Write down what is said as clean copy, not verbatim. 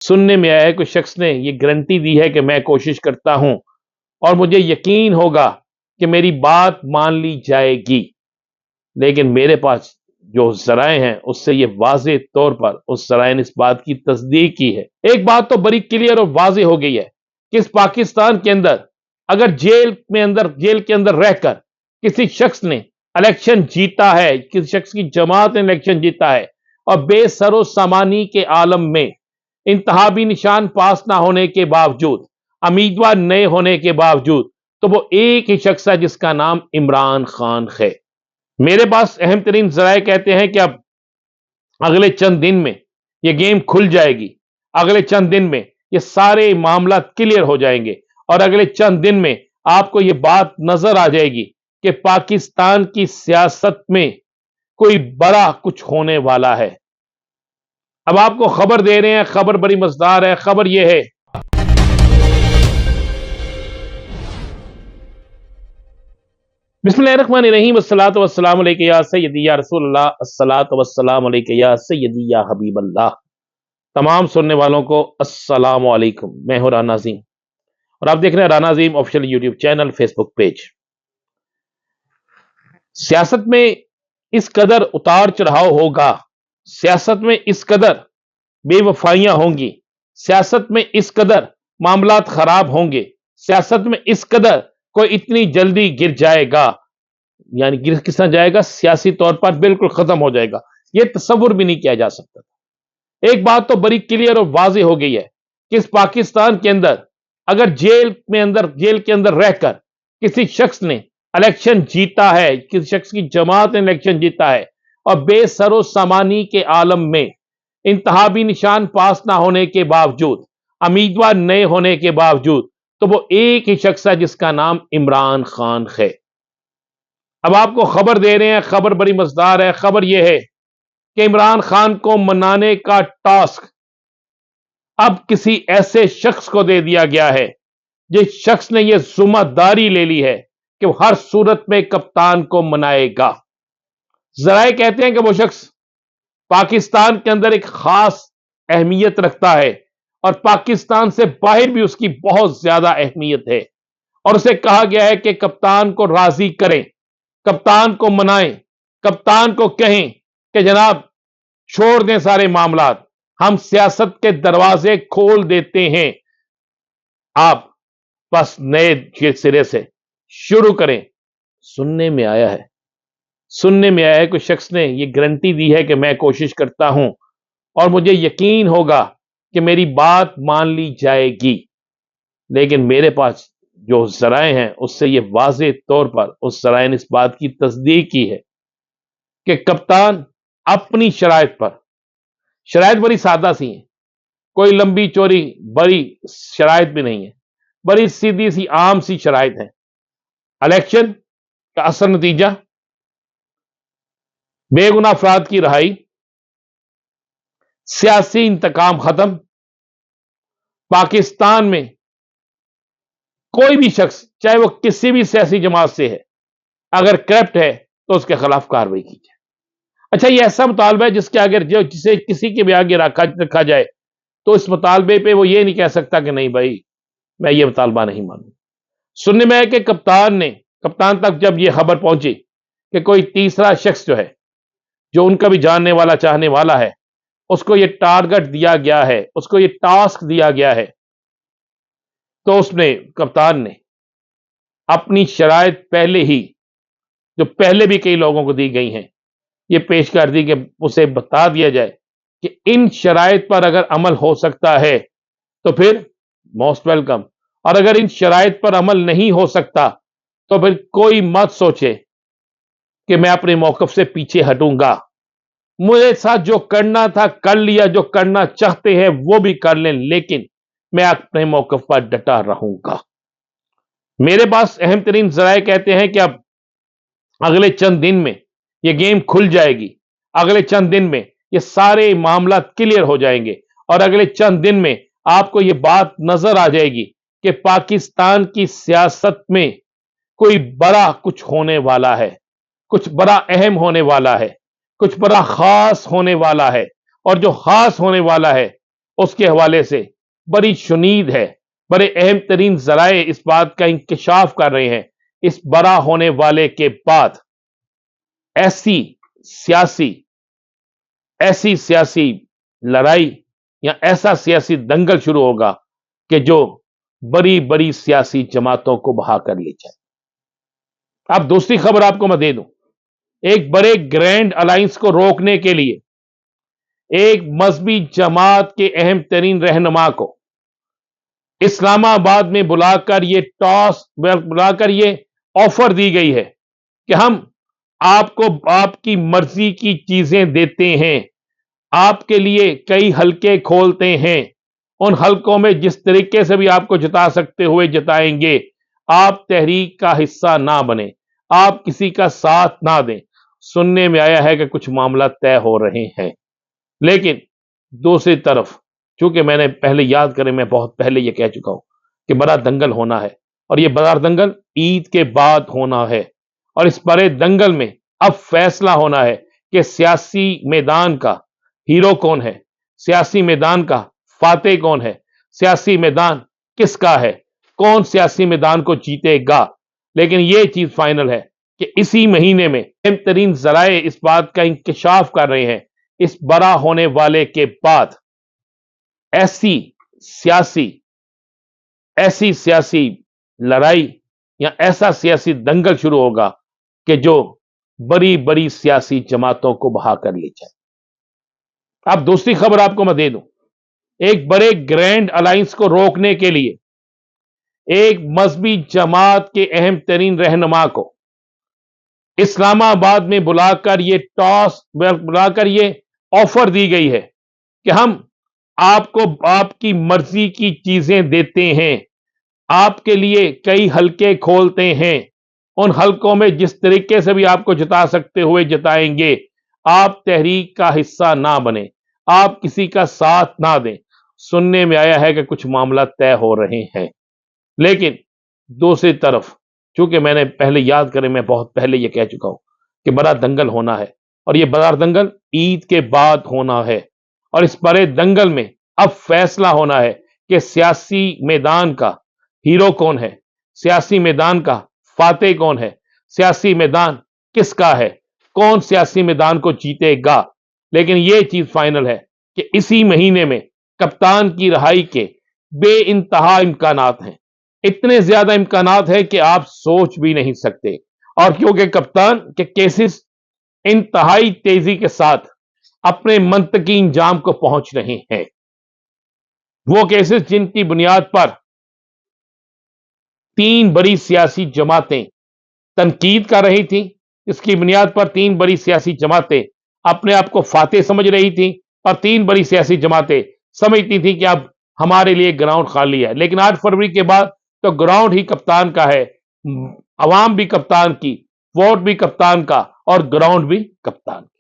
سننے میں آیا ہے کوئی شخص نے یہ گارنٹی دی ہے کہ میں کوشش کرتا ہوں اور مجھے یقین ہوگا کہ میری بات مان لی جائے گی، لیکن میرے پاس جو ذرائع ہیں اس سے یہ واضح طور پر اس ذرائع نے اس بات کی تصدیق کی ہے۔ ایک بات تو بڑی کلیئر اور واضح ہو گئی ہے کہ اس پاکستان کے اندر اگر جیل کے اندر رہ کر کسی شخص نے الیکشن جیتا ہے، کسی شخص کی جماعت نے الیکشن جیتا ہے اور بے سر و سامانی کے عالم میں انتخابی نشان پاس نہ ہونے کے باوجود، امیدوار نئے ہونے کے باوجود، تو وہ ایک ہی شخص ہے جس کا نام عمران خان ہے۔ میرے پاس اہم ترین ذرائع کہتے ہیں کہ اب اگلے چند دن میں یہ گیم کھل جائے گی، اگلے چند دن میں یہ سارے معاملات کلیئر ہو جائیں گے اور اگلے چند دن میں آپ کو یہ بات نظر آ جائے گی کہ پاکستان کی سیاست میں کوئی بڑا کچھ ہونے والا ہے۔ اب آپ کو خبر دے رہے ہیں، خبر بڑی مزیدار ہے۔ خبر یہ ہے بسم اللہ الرحمن الرحیم، الصلاۃ والسلام علیک یا سیدی یا رسول اللہ، الصلاۃ والسلام علیک یا سیدی یا حبیب اللہ۔ تمام سننے والوں کو السلام علیکم، میں ہوں رانا عظیم اور آپ دیکھ رہے ہیں رانا عظیم آفیشیل یوٹیوب چینل، فیس بک پیج۔ سیاست میں اس قدر اتار چڑھاؤ ہوگا، سیاست میں اس قدر بے وفائیاں ہوں گی، سیاست میں اس قدر معاملات خراب ہوں گے، سیاست میں اس قدر کوئی اتنی جلدی گر جائے گا، یعنی گر کس طرح جائے گا، سیاسی طور پر بالکل ختم ہو جائے گا، یہ تصور بھی نہیں کیا جا سکتا۔ ایک بات تو بڑی کلیئر اور واضح ہو گئی ہے کہ اس پاکستان کے اندر اگر جیل کے اندر رہ کر کسی شخص نے الیکشن جیتا ہے، کسی شخص کی جماعت نے الیکشن جیتا ہے اور بے سر و سامانی کے عالم میں انتخابی نشان پاس نہ ہونے کے باوجود، امیدوار نئے ہونے کے باوجود، تو وہ ایک ہی شخص ہے جس کا نام عمران خان ہے۔ اب آپ کو خبر دے رہے ہیں، خبر بڑی مزیدار ہے۔ خبر یہ ہے کہ عمران خان کو منانے کا ٹاسک اب کسی ایسے شخص کو دے دیا گیا ہے جس شخص نے یہ ذمہ داری لے لی ہے کہ وہ ہر صورت میں کپتان کو منائے گا۔ ذرائع کہتے ہیں کہ وہ شخص پاکستان کے اندر ایک خاص اہمیت رکھتا ہے اور پاکستان سے باہر بھی اس کی بہت زیادہ اہمیت ہے، اور اسے کہا گیا ہے کہ کپتان کو راضی کریں، کپتان کو منائیں، کپتان کو کہیں کہ جناب چھوڑ دیں سارے معاملات، ہم سیاست کے دروازے کھول دیتے ہیں، آپ بس نئے سرے سے شروع کریں۔ سننے میں آیا ہے کوئی شخص نے یہ گارنٹی دی ہے کہ میں کوشش کرتا ہوں اور مجھے یقین ہوگا کہ میری بات مان لی جائے گی، لیکن میرے پاس جو ذرائع ہیں اس سے یہ واضح طور پر اس ذرائع نے اس بات کی تصدیق کی ہے کہ کپتان اپنی شرائط بڑی سادہ سی ہیں، کوئی لمبی چوری بڑی شرائط بھی نہیں ہے، بڑی سیدھی سی عام سی شرائط ہیں۔ الیکشن کا اصل نتیجہ بے گناہ افراد کی رہائی، سیاسی انتقام ختم، پاکستان میں کوئی بھی شخص چاہے وہ کسی بھی سیاسی جماعت سے ہے اگر کرپٹ ہے تو اس کے خلاف کارروائی کی جائے۔ اچھا، یہ ایسا مطالبہ ہے جس کے آگے جسے کسی کے بھی آگے رکھا جائے تو اس مطالبے پہ وہ یہ نہیں کہہ سکتا کہ نہیں بھائی میں یہ مطالبہ نہیں مانوں۔ سننے میں ہے کہ کپتان تک جب یہ خبر پہنچی کہ کوئی تیسرا شخص جو ان کا بھی جاننے والا چاہنے والا ہے، اس کو یہ ٹارگٹ دیا گیا ہے، اس کو یہ ٹاسک دیا گیا ہے، تو کپتان نے اپنی شرائط پہلے بھی کئی لوگوں کو دی گئی ہیں، یہ پیش کر دی کہ اسے بتا دیا جائے کہ ان شرائط پر اگر عمل ہو سکتا ہے تو پھر موسٹ ویلکم، اور اگر ان شرائط پر عمل نہیں ہو سکتا تو پھر کوئی مت سوچے کہ میں اپنے موقف سے پیچھے ہٹوں گا، مجھے ساتھ جو کرنا تھا کر لیا، جو کرنا چاہتے ہیں وہ بھی کر لیں، لیکن میں اپنے موقف پر ڈٹا رہوں گا۔ میرے پاس اہم ترین ذرائع کہتے ہیں کہ اب اگلے چند دن میں یہ گیم کھل جائے گی، اگلے چند دن میں یہ سارے معاملات کلیئر ہو جائیں گے اور اگلے چند دن میں آپ کو یہ بات نظر آ جائے گی کہ پاکستان کی سیاست میں کوئی بڑا کچھ ہونے والا ہے، کچھ بڑا اہم ہونے والا ہے، کچھ بڑا خاص ہونے والا ہے، اور جو خاص ہونے والا ہے اس کے حوالے سے بڑی شنید ہے، بڑے اہم ترین ذرائع اس بات کا انکشاف کر رہے ہیں اس بڑا ہونے والے کے بعد ایسی سیاسی لڑائی یا ایسا سیاسی دنگل شروع ہوگا کہ جو بڑی بڑی سیاسی جماعتوں کو بہا کر لے جائے۔ اب دوسری خبر آپ کو میں دے دوں، ایک بڑے گرینڈ الائنس کو روکنے کے لیے ایک مذہبی جماعت کے اہم ترین رہنما کو اسلام آباد میں بلا کر یہ آفر دی گئی ہے کہ ہم آپ کو آپ کی مرضی کی چیزیں دیتے ہیں، آپ کے لیے کئی حلقے کھولتے ہیں، ان حلقوں میں جس طریقے سے بھی آپ کو جتا سکتے ہوئے جتائیں گے، آپ تحریک کا حصہ نہ بنیں، آپ کسی کا ساتھ نہ دیں۔ سننے میں آیا ہے کہ کچھ معاملہ طے ہو رہے ہیں، لیکن دوسری طرف چونکہ میں نے پہلے یاد کرے، میں بہت پہلے یہ کہہ چکا ہوں کہ بڑا دنگل ہونا ہے، اور یہ بڑا دنگل عید کے بعد ہونا ہے، اور اس بڑے دنگل میں اب فیصلہ ہونا ہے کہ سیاسی میدان کا ہیرو کون ہے، سیاسی میدان کا فاتح کون ہے، سیاسی میدان کس کا ہے، کون سیاسی میدان کو جیتے گا۔ لیکن یہ چیز فائنل ہے کہ اسی مہینے میں اہم ترین ذرائع اس بات کا انکشاف کر رہے ہیں اس بڑا ہونے والے کے بعد ایسی سیاسی لڑائی یا ایسا سیاسی دنگل شروع ہوگا کہ جو بڑی بڑی سیاسی جماعتوں کو بہا کر لے جائے۔ اب دوسری خبر آپ کو میں دے دوں، ایک بڑے گرینڈ الائنس کو روکنے کے لیے ایک مذہبی جماعت کے اہم ترین رہنما کو اسلام آباد میں بلا کر یہ آفر دی گئی ہے کہ ہم آپ کو آپ کی مرضی کی چیزیں دیتے ہیں، آپ کے لیے کئی حلقے کھولتے ہیں، ان حلقوں میں جس طریقے سے بھی آپ کو جتا سکتے ہوئے جتائیں گے، آپ تحریک کا حصہ نہ بنیں، آپ کسی کا ساتھ نہ دیں۔ سننے میں آیا ہے کہ کچھ معاملہ طے ہو رہے ہیں، لیکن دوسری طرف چونکہ میں نے پہلے یاد کرے، میں بہت پہلے یہ کہہ چکا ہوں کہ بڑا دنگل ہونا ہے، اور یہ بڑا دنگل عید کے بعد ہونا ہے، اور اس بڑے دنگل میں اب فیصلہ ہونا ہے کہ سیاسی میدان کا ہیرو کون ہے، سیاسی میدان کا فاتح کون ہے، سیاسی میدان کس کا ہے، کون سیاسی میدان کو جیتے گا۔ لیکن یہ چیز فائنل ہے کہ اسی مہینے میں کپتان کی رہائی کے بے انتہا امکانات ہیں، اتنے زیادہ امکانات ہیں کہ آپ سوچ بھی نہیں سکتے، اور کیونکہ کپتان کے کیسز انتہائی تیزی کے ساتھ اپنے منطقی انجام کو پہنچ رہے ہیں، وہ کیسز جن کی بنیاد پر 3 بڑی سیاسی جماعتیں تنقید کر رہی تھیں، اس کی بنیاد پر 3 بڑی سیاسی جماعتیں اپنے آپ کو فاتح سمجھ رہی تھیں، اور 3 بڑی سیاسی جماعتیں سمجھتی تھیں کہ اب ہمارے لیے گراؤنڈ خالی ہے۔ لیکن 8 فروری کے بعد تو گراؤنڈ ہی کپتان کا ہے، عوام بھی کپتان کی، ووٹ بھی کپتان کا، اور گراؤنڈ بھی کپتان کا۔